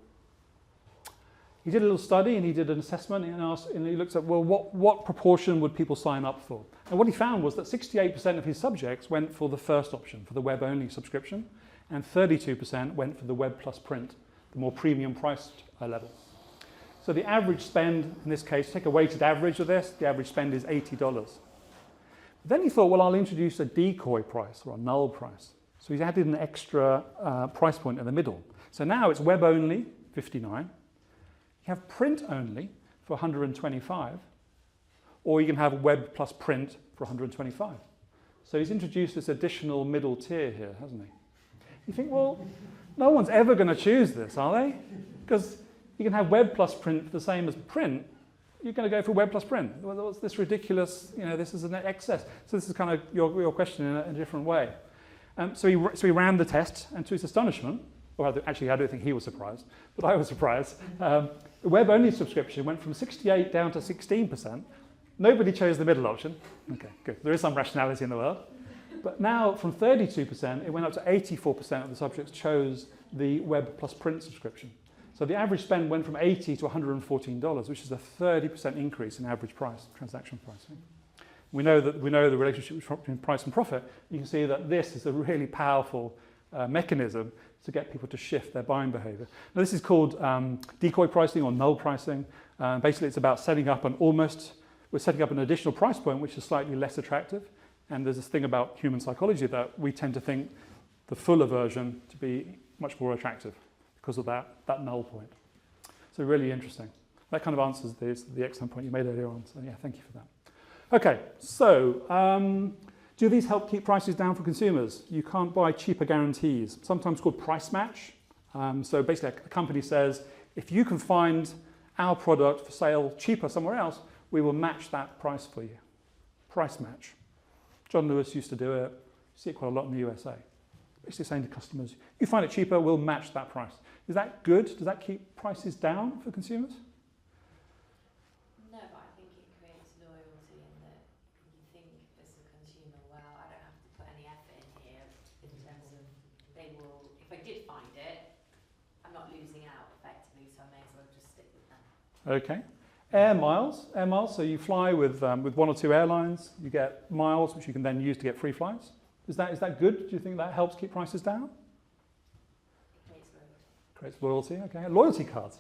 He did a little study, and he did an assessment, and he looked at, well, what proportion would people sign up for? And what he found was that 68% of his subjects went for the first option, for the web-only subscription, and 32% went for the web plus print, the more premium priced level. So the average spend, in this case, take a weighted average of this, the average spend is $80. But then he thought, well, I'll introduce a decoy price, or a null price. So he's added an extra price point in the middle. So now it's web only, 59. You have print only for 125, or you can have web plus print for 125. So he's introduced this additional middle tier here, hasn't he? You think, well, no one's ever going to choose this, are they? Because you can have web plus print the same as print. You're going to go for web plus print. Well, what's this ridiculous, this is an excess. So this is kind of your question in a different way. So he ran the test, and to his astonishment, well, actually, I don't think he was surprised, but I was surprised. The web-only subscription went from 68 down to 16%. Nobody chose the middle option. Okay, good. There is some rationality in the world. But now, from 32%, it went up to 84% of the subjects chose the web plus print subscription. So the average spend went from $80 to $114, which is a 30% increase in average price, transaction price. We know the relationship between price and profit. You can see that this is a really powerful mechanism to get people to shift their buying behavior. Now, this is called decoy pricing or null pricing. Basically, it's about setting up we're setting up an additional price point which is slightly less attractive. And there's this thing about human psychology that we tend to think the fuller version to be much more attractive because of that null point. So really interesting. That kind of answers the excellent point you made earlier on. So yeah, thank you for that. Okay, so do these help keep prices down for consumers? You can't buy cheaper guarantees, sometimes called price match. So basically a company says, if you can find our product for sale cheaper somewhere else, we will match that price for you. Price match. John Lewis used to do it. You see it quite a lot in the USA. Basically saying to customers, you find it cheaper, we'll match that price. Is that good? Does that keep prices down for consumers? No, but I think it creates loyalty in that you think as a consumer, well, I don't have to put any effort in here in terms of they will, if I did find it, I'm not losing out effectively, so I may as well just stick with them. Okay. Air miles, so you fly with one or two airlines, you get miles which you can then use to get free flights. Is that good? Do you think that helps keep prices down? It creates loyalty. Creates loyalty, okay. Loyalty cards,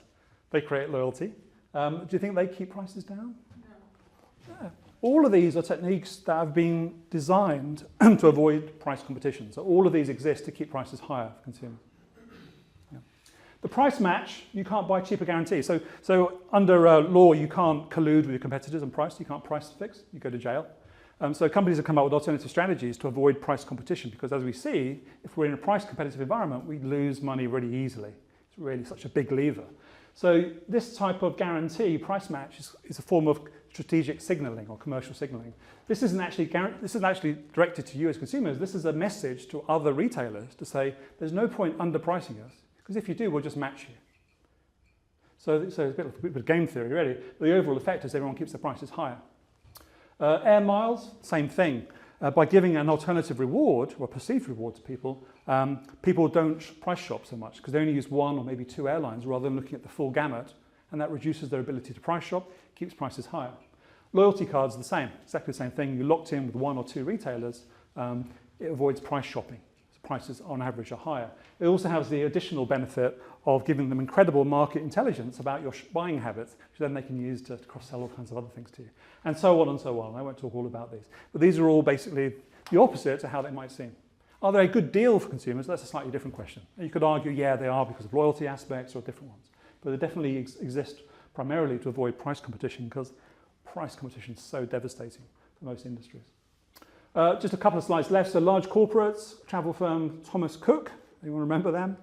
they create loyalty. Do you think they keep prices down? No. Yeah. All of these are techniques that have been designed to avoid price competition. So all of these exist to keep prices higher for consumers. The price match, you can't buy cheaper guarantees. So under law, you can't collude with your competitors on price. You can't price fix. You go to jail. So companies have come up with alternative strategies to avoid price competition because, as we see, if we're in a price competitive environment, we lose money really easily. It's really such a big lever. So this type of guarantee, price match, is a form of strategic signaling or commercial signaling. This isn't actually directed to you as consumers. This is a message to other retailers to say, there's no point underpricing us. Because if you do, we'll just match you. So it's a bit of game theory, really. But the overall effect is everyone keeps their prices higher. Air miles, same thing. By giving an alternative reward, or perceived reward to people, people don't price shop so much because they only use one or maybe two airlines rather than looking at the full gamut, and that reduces their ability to price shop, keeps prices higher. Loyalty cards are the same, exactly the same thing. You're locked in with one or two retailers, it avoids price shopping. Prices on average are higher. It also has the additional benefit of giving them incredible market intelligence about your buying habits, which then they can use to cross-sell all kinds of other things to you. And so on and so on. I won't talk all about these. But these are all basically the opposite to how they might seem. Are they a good deal for consumers? That's a slightly different question. You could argue, yeah, they are because of loyalty aspects or different ones. But they definitely exist primarily to avoid price competition, because price competition is so devastating for most industries. Just a couple of slides left. So large corporates, travel firm Thomas Cook, anyone remember them?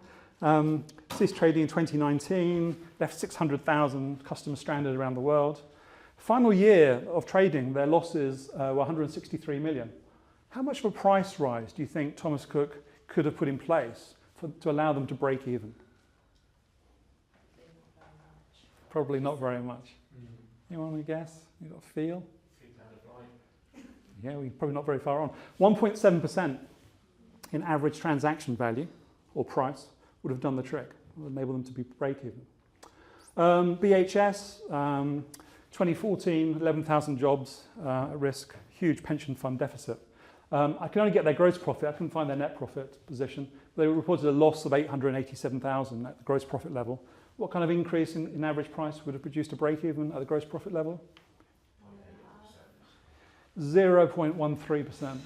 Ceased trading in 2019, left 600,000 customers stranded around the world. Final year of trading, their losses were 163 million. How much of a price rise do you think Thomas Cook could have put in place to allow them to break even? Probably not very much. Anyone want to guess? You got a feel? Yeah, we're probably not very far on. 1.7% in average transaction value or price would have done the trick, would enable them to be break even. BHS, 2014, 11,000 jobs at risk, huge pension fund deficit. I can only get their gross profit, I couldn't find their net profit position. They reported a loss of 887,000 at the gross profit level. What kind of increase in average price would have produced a break even at the gross profit level? 0.13%.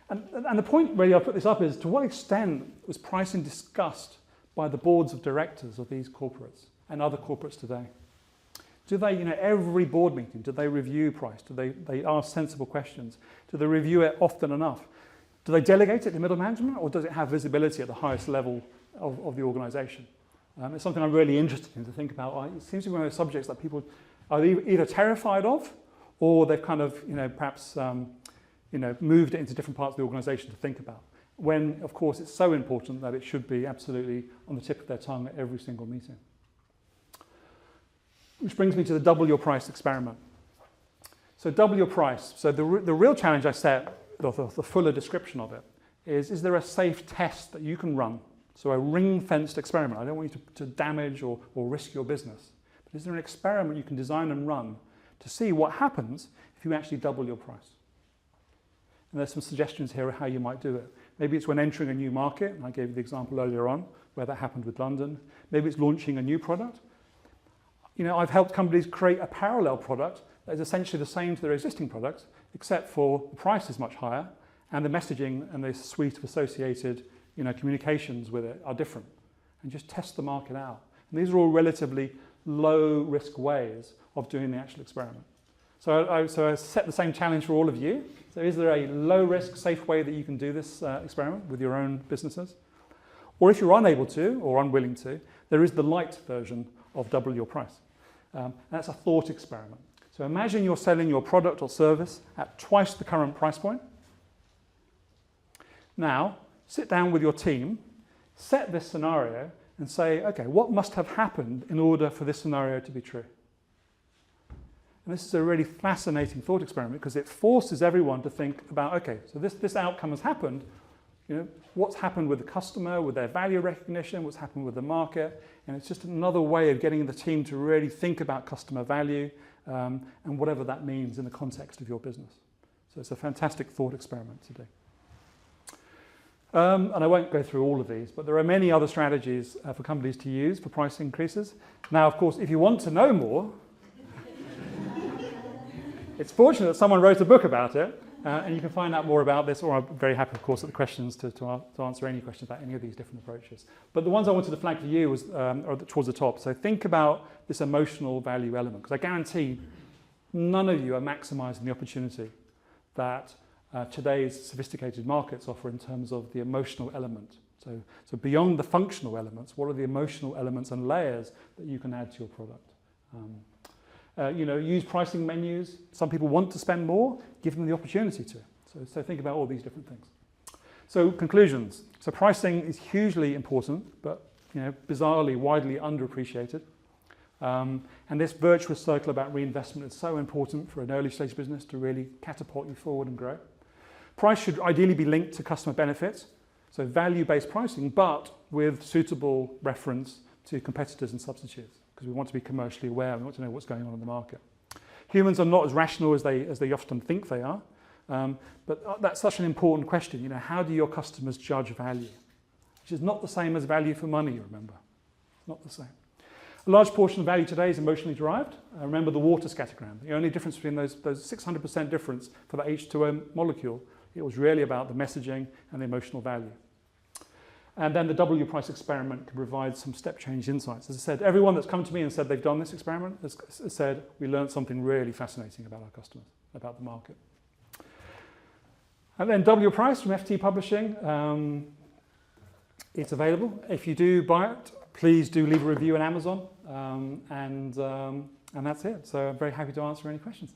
And the point really I put this up is, to what extent was pricing discussed by the boards of directors of these corporates and other corporates today? Do they, every board meeting, do they review price? Do they ask sensible questions? Do they review it often enough? Do they delegate it to middle management, or does it have visibility at the highest level of the organisation? It's something I'm really interested in to think about. It seems to be one of those subjects that people are either terrified of, or they've kind of, perhaps, moved it into different parts of the organisation to think about. When, of course, it's so important that it should be absolutely on the tip of their tongue at every single meeting. Which brings me to the double your price experiment. So double your price. So the real challenge I set, the fuller description of it, is there a safe test that you can run? So a ring-fenced experiment. I don't want you to damage or risk your business. But is there an experiment you can design and run to see what happens if you actually double your price? And there's some suggestions here of how you might do it. Maybe it's when entering a new market, and I gave you the example earlier on where that happened with London. Maybe it's launching a new product. I've helped companies create a parallel product that is essentially the same to their existing products, except for the price is much higher and the messaging and the suite of associated communications with it are different. And just test the market out. And these are all relatively low risk ways of doing the actual experiment. So I set the same challenge for all of you. So is there a low risk, safe way that you can do this experiment with your own businesses? Or if you're unable to or unwilling to, there is the light version of double your price. That's a thought experiment. So imagine you're selling your product or service at twice the current price point. Now, sit down with your team, set this scenario, and say, okay, what must have happened in order for this scenario to be true? And this is a really fascinating thought experiment, because it forces everyone to think about, okay, so this outcome has happened. What's happened with the customer, with their value recognition, what's happened with the market, and it's just another way of getting the team to really think about customer value and whatever that means in the context of your business. So it's a fantastic thought experiment to do. And I won't go through all of these, but there are many other strategies for companies to use for price increases. Now, of course, if you want to know more, it's fortunate that someone wrote a book about it. And you can find out more about this, or I'm very happy, of course, at the questions to answer any questions about any of these different approaches. But the ones I wanted to flag for you was are towards the top. So think about this emotional value element, because I guarantee none of you are maximising the opportunity that today's sophisticated markets offer in terms of the emotional element. So beyond the functional elements, what are the emotional elements and layers that you can add to your product? Use pricing menus. Some people want to spend more, give them the opportunity to. So think about all these different things. So conclusions. So pricing is hugely important, but bizarrely widely underappreciated. And this virtuous circle about reinvestment is so important for an early stage business to really catapult you forward and grow. Price should ideally be linked to customer benefits. So value-based pricing, but with suitable reference to competitors and substitutes, because we want to be commercially aware, we want to know what's going on in the market. Humans are not as rational as they often think they are, but that's such an important question. How do your customers judge value? Which is not the same as value for money, remember. It's not the same. A large portion of value today is emotionally derived. Remember the water scattergram. The only difference between those 600% difference for the H2O molecule It was really about the messaging and the emotional value. And then the W price experiment can provide some step change insights. As I said, everyone that's come to me and said they've done this experiment has said we learned something really fascinating about our customers, about the market. And then W price from FT Publishing. It's available. If you do buy it, please do leave a review on Amazon. And that's it. So I'm very happy to answer any questions.